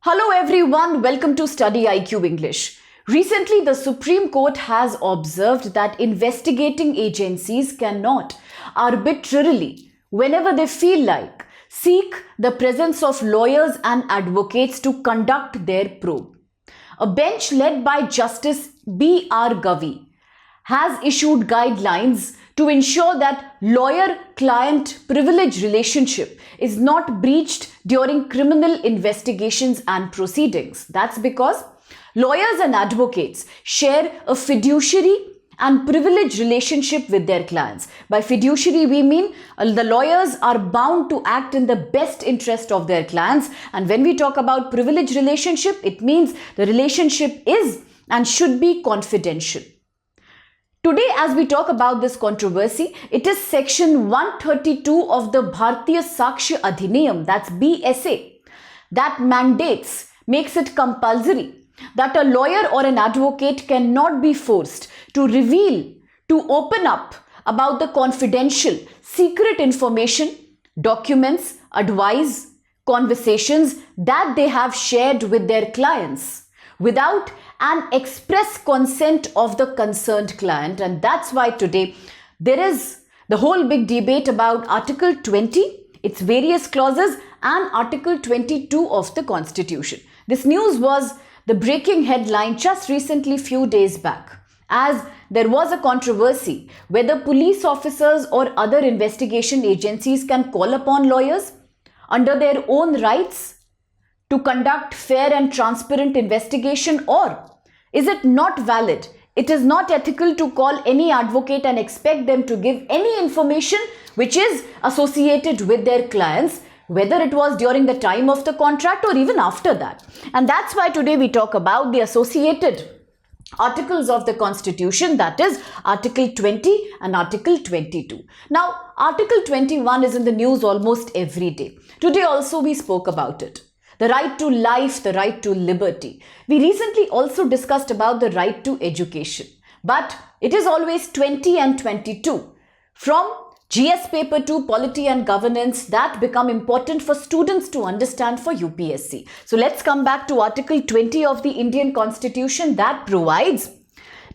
Hello everyone, welcome to StudyIQ English. Recently, the Supreme Court has observed that investigating agencies cannot arbitrarily, whenever they feel like, seek the presence of lawyers and advocates to conduct their probe. A bench led by Justice B.R. Gavi has issued guidelines to ensure that lawyer-client privilege relationship is not breached during criminal investigations and proceedings. That's because lawyers and advocates share a fiduciary and privilege relationship with their clients. By fiduciary, we mean the lawyers are bound to act in the best interest of their clients. And when we talk about privilege relationship, it means the relationship is and should be confidential. Today, as we talk about this controversy, it is section 132 of the Bharatiya Sakshya Adhiniyam, that's BSA, that makes it compulsory that a lawyer or an advocate cannot be forced to open up about the confidential, secret information, documents, advice, conversations that they have shared with their clients without an express consent of the concerned client. And that's why today there is the whole big debate about Article 20, its various clauses, and Article 22 of the Constitution. This news was the breaking headline just recently, few days back, as there was a controversy whether police officers or other investigation agencies can call upon lawyers under their own rights to conduct fair and transparent investigation, or is it not valid? It is not ethical to call any advocate and expect them to give any information which is associated with their clients, whether it was during the time of the contract or even after that. And that's why today we talk about the associated articles of the Constitution, that is Article 20 and Article 22. Now, Article 21 is in the news almost every day. Today also we spoke about it. The right to life, the right to liberty. We recently also discussed about the right to education. But it is always 20 and 22. From GS paper 2, Polity and governance, that become important for students to understand for UPSC. So let's come back to Article 20 of the Indian Constitution that provides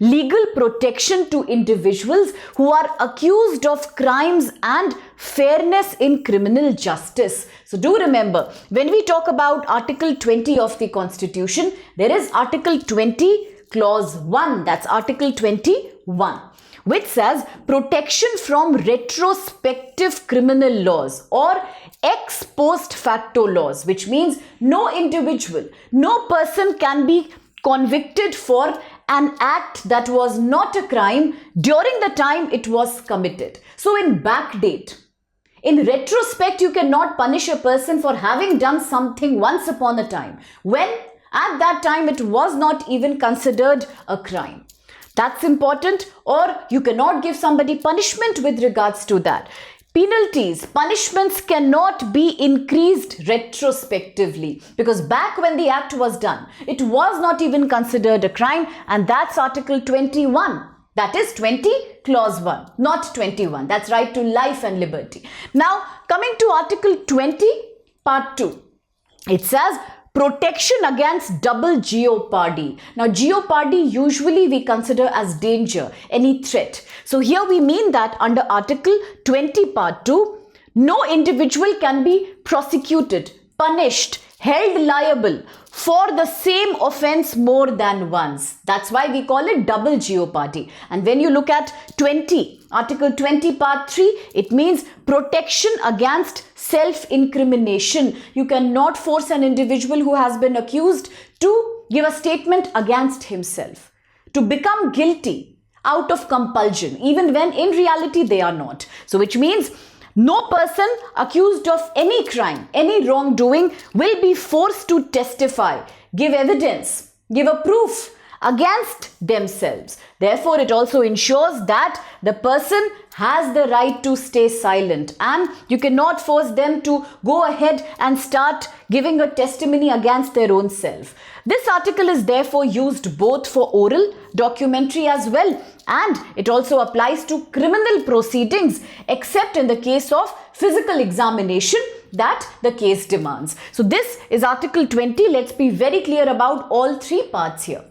legal protection to individuals who are accused of crimes and fairness in criminal justice. So do remember, when we talk about Article 20 of the Constitution, there is Article 20 Clause 1, that's Article 21, which says protection from retrospective criminal laws or ex post facto laws, which means no individual, no person can be convicted for an act that was not a crime during the time it was committed. So in backdate, in retrospect, you cannot punish a person for having done something once upon a time, when at that time it was not even considered a crime. That's important. Or you cannot give somebody punishment with regards to that. Penalties, punishments cannot be increased retrospectively, because back when the act was done, it was not even considered a crime, and that's Article 21. That is 20 Clause 1, not 21. That's right to life and liberty. Now, coming to Article 20, Part 2, it says protection against double jeopardy. Now, jeopardy usually we consider as danger, any threat. So here we mean that under Article 20 Part 2, no individual can be prosecuted, punished, held liable for the same offense more than once. That's why we call it double jeopardy. And when you look at Article 20 Part 3, it means protection against self-incrimination. You cannot force an individual who has been accused to give a statement against himself, to become guilty out of compulsion, even when in reality they are not. So which means no person accused of any crime, any wrongdoing will be forced to testify, give evidence, give a proof against themselves. Therefore, it also ensures that the person has the right to stay silent, and you cannot force them to go ahead and start giving a testimony against their own self. This article is therefore used both for oral, documentary as well, and it also applies to criminal proceedings, except in the case of physical examination that the case demands. So this is Article 20. Let's be very clear about all three parts here.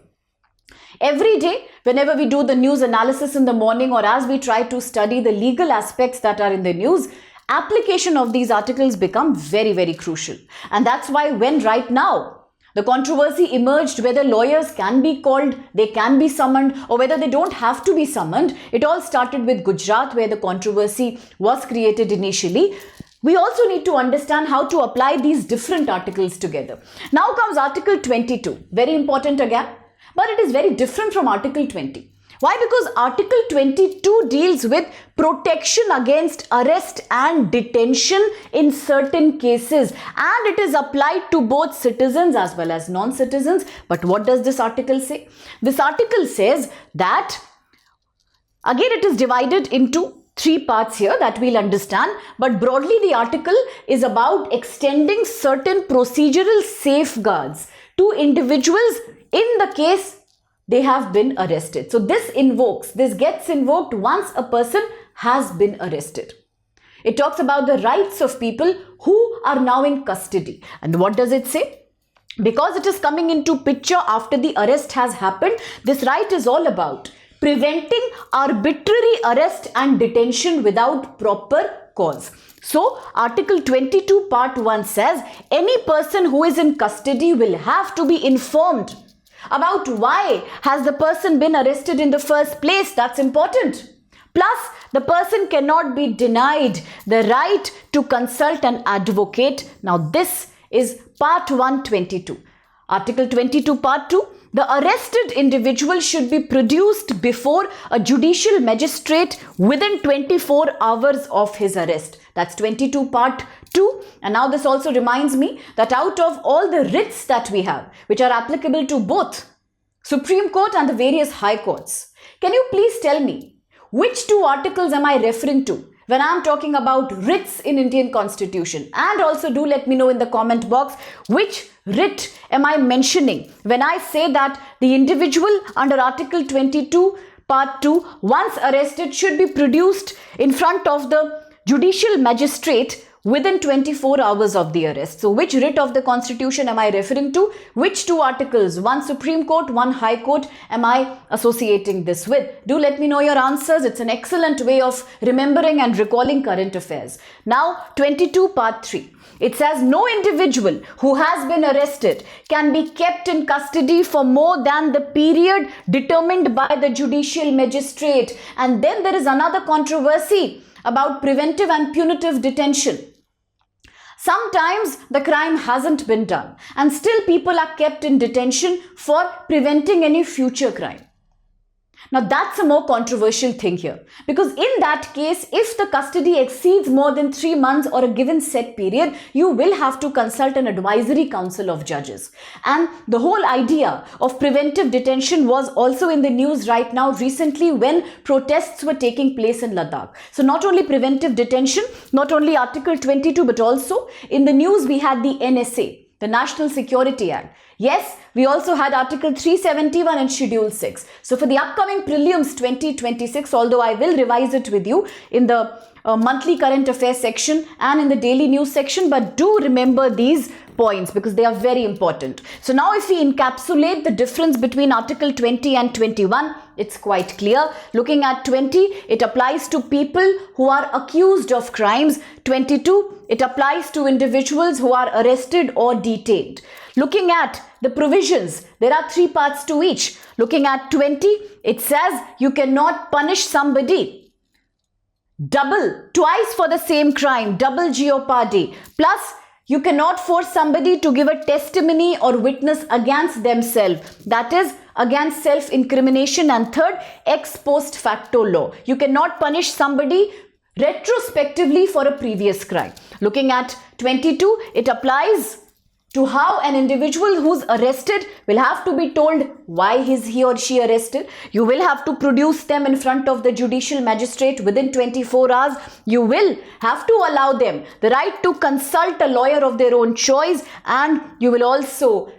Every day, whenever we do the news analysis in the morning or as we try to study the legal aspects that are in the news, application of these articles become very, very crucial. And that's why when right now the controversy emerged whether lawyers can be called, they can be summoned, or whether they don't have to be summoned, it all started with Gujarat, where the controversy was created initially. We also need to understand how to apply these different articles together. Now comes Article 22, very important again, but it is very different from Article 20. Why? Because Article 22 deals with protection against arrest and detention in certain cases, and it is applied to both citizens as well as non-citizens. But what does this article say? This article says that, again, it is divided into three parts here that we'll understand, but broadly the article is about extending certain procedural safeguards to individuals in the case they have been arrested. So this gets invoked once a person has been arrested. It talks about the rights of people who are now in custody. And what does it say? Because it is coming into picture after the arrest has happened, this right is all about preventing arbitrary arrest and detention without proper cause. So Article 22 Part 1 says any person who is in custody will have to be informed about why has the person been arrested in the first place. That's important. Plus, the person cannot be denied the right to consult an advocate. Now, this is Part 122. Article 22 Part 2. The arrested individual should be produced before a judicial magistrate within 24 hours of his arrest. That's 22 Part 2. And now this also reminds me that out of all the writs that we have, which are applicable to both Supreme Court and the various high courts, can you please tell me which two articles am I referring to when I'm talking about writs in Indian Constitution? And also do let me know in the comment box which writ am I mentioning when I say that the individual under Article 22 Part 2, once arrested, should be produced in front of the judicial magistrate within 24 hours of the arrest. So which writ of the Constitution am I referring to? Which two articles, one Supreme Court, one High Court, am I associating this with? Do let me know your answers. It's an excellent way of remembering and recalling current affairs. Now 22 Part 3. It says no individual who has been arrested can be kept in custody for more than the period determined by the judicial magistrate. And then there is another controversy about preventive and punitive detention. Sometimes the crime hasn't been done and still people are kept in detention for preventing any future crime. Now that's a more controversial thing here, because in that case, if the custody exceeds more than 3 months or a given set period, you will have to consult an advisory council of judges. And the whole idea of preventive detention was also in the news right now recently when protests were taking place in Ladakh. So not only preventive detention, not only Article 22, but also in the news we had the NSA, the National Security Act. Yes, we also had Article 371 and Schedule 6. So for the upcoming Prelims 2026, although I will revise it with you in the monthly current affairs section and in the daily news section, but do remember these points because they are very important. So now if we encapsulate the difference between Article 20 and 21, it's quite clear. Looking at 20, it applies to people who are accused of crimes. 22, it applies to individuals who are arrested or detained. Looking at the provisions, there are 3 parts to each. Looking at 20, it says you cannot punish somebody twice for the same crime, double jeopardy. Plus, you cannot force somebody to give a testimony or witness against themselves. That is against self-incrimination. And third, ex post facto law. You cannot punish somebody retrospectively for a previous crime. Looking at 22, it applies to how an individual who's arrested will have to be told why is he or she arrested. You will have to produce them in front of the judicial magistrate within 24 hours. You will have to allow them the right to consult a lawyer of their own choice, and you will also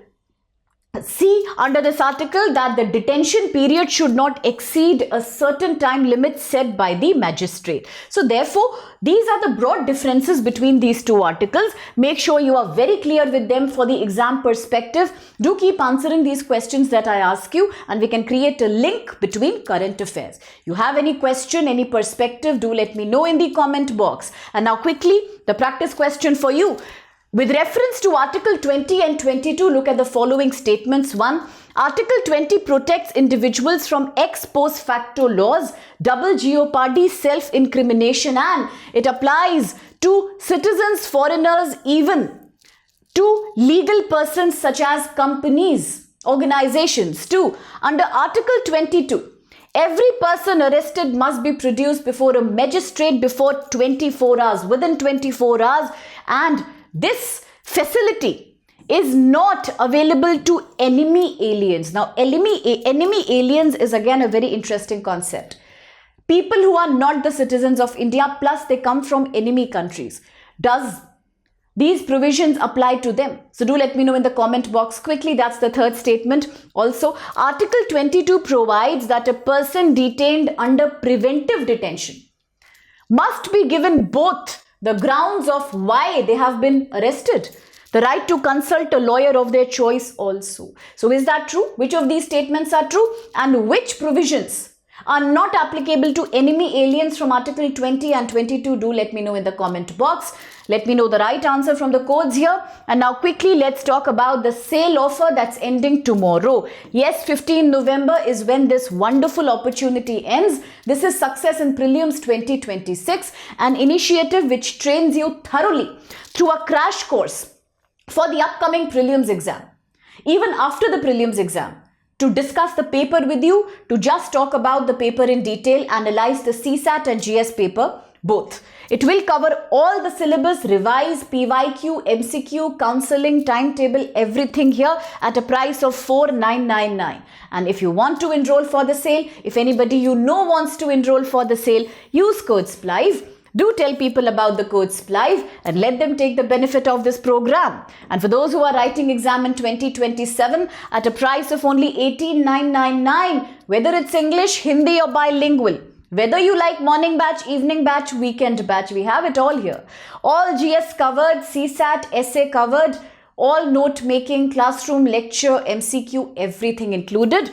see under this article that the detention period should not exceed a certain time limit set by the magistrate. So therefore, these are the broad differences between these two articles. Make sure you are very clear with them for the exam perspective. Do keep answering these questions that I ask you, and we can create a link between current affairs. You have any question, any perspective, do let me know in the comment box. And now quickly, the practice question for you. With reference to Article 20 and 22, look at the following statements. 1. Article 20 protects individuals from ex post facto laws, double jeopardy, self-incrimination, and it applies to citizens, foreigners, even to legal persons such as companies, organizations. 2. Under Article 22, every person arrested must be produced before a magistrate before 24 hours, within 24 hours, and this facility is not available to enemy aliens. Now, enemy aliens is again a very interesting concept. People who are not the citizens of India, plus they come from enemy countries. Does these provisions apply to them? So do let me know in the comment box quickly. That's the third statement. Also, Article 22 provides that a person detained under preventive detention must be given both the grounds of why they have been arrested, the right to consult a lawyer of their choice also. So is that true? Which of these statements are true? And which provisions are not applicable to enemy aliens from Article 20 and 22? Do let me know in the comment box. Let me know the right answer from the codes here. And now quickly, let's talk about the sale offer that's ending tomorrow. Yes, 15 November is when this wonderful opportunity ends. This is Success in Prelims 2026, an initiative which trains you thoroughly through a crash course for the upcoming prelims exam. Even after the prelims exam, to discuss the paper with you, to just talk about the paper in detail, analyze the CSAT and GS paper, both. It will cover all the syllabus, revise, PYQ, MCQ, counseling, timetable, everything here at a price of 4,999. And if you want to enroll for the sale, if anybody you know wants to enroll for the sale, use code SPLIVE. Do tell people about the code SPLIVE and let them take the benefit of this program. And for those who are writing exam in 2027 at a price of only 18,999, whether it's English, Hindi or bilingual, whether you like morning batch, evening batch, weekend batch, we have it all here. All GS covered, CSAT, essay covered, all note making, classroom, lecture, MCQ, everything included.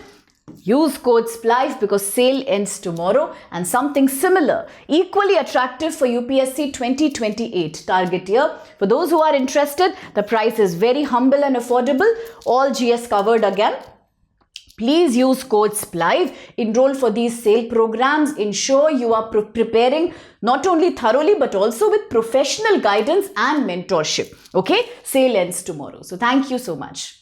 Use code SPLIVE because sale ends tomorrow, and something similar, equally attractive for UPSC 2028 target year. For those who are interested, the price is very humble and affordable. All GS covered again. Please use code SPLIVE. Enroll for these sale programs. Ensure you are preparing not only thoroughly but also with professional guidance and mentorship. Okay? Sale ends tomorrow. So thank you so much.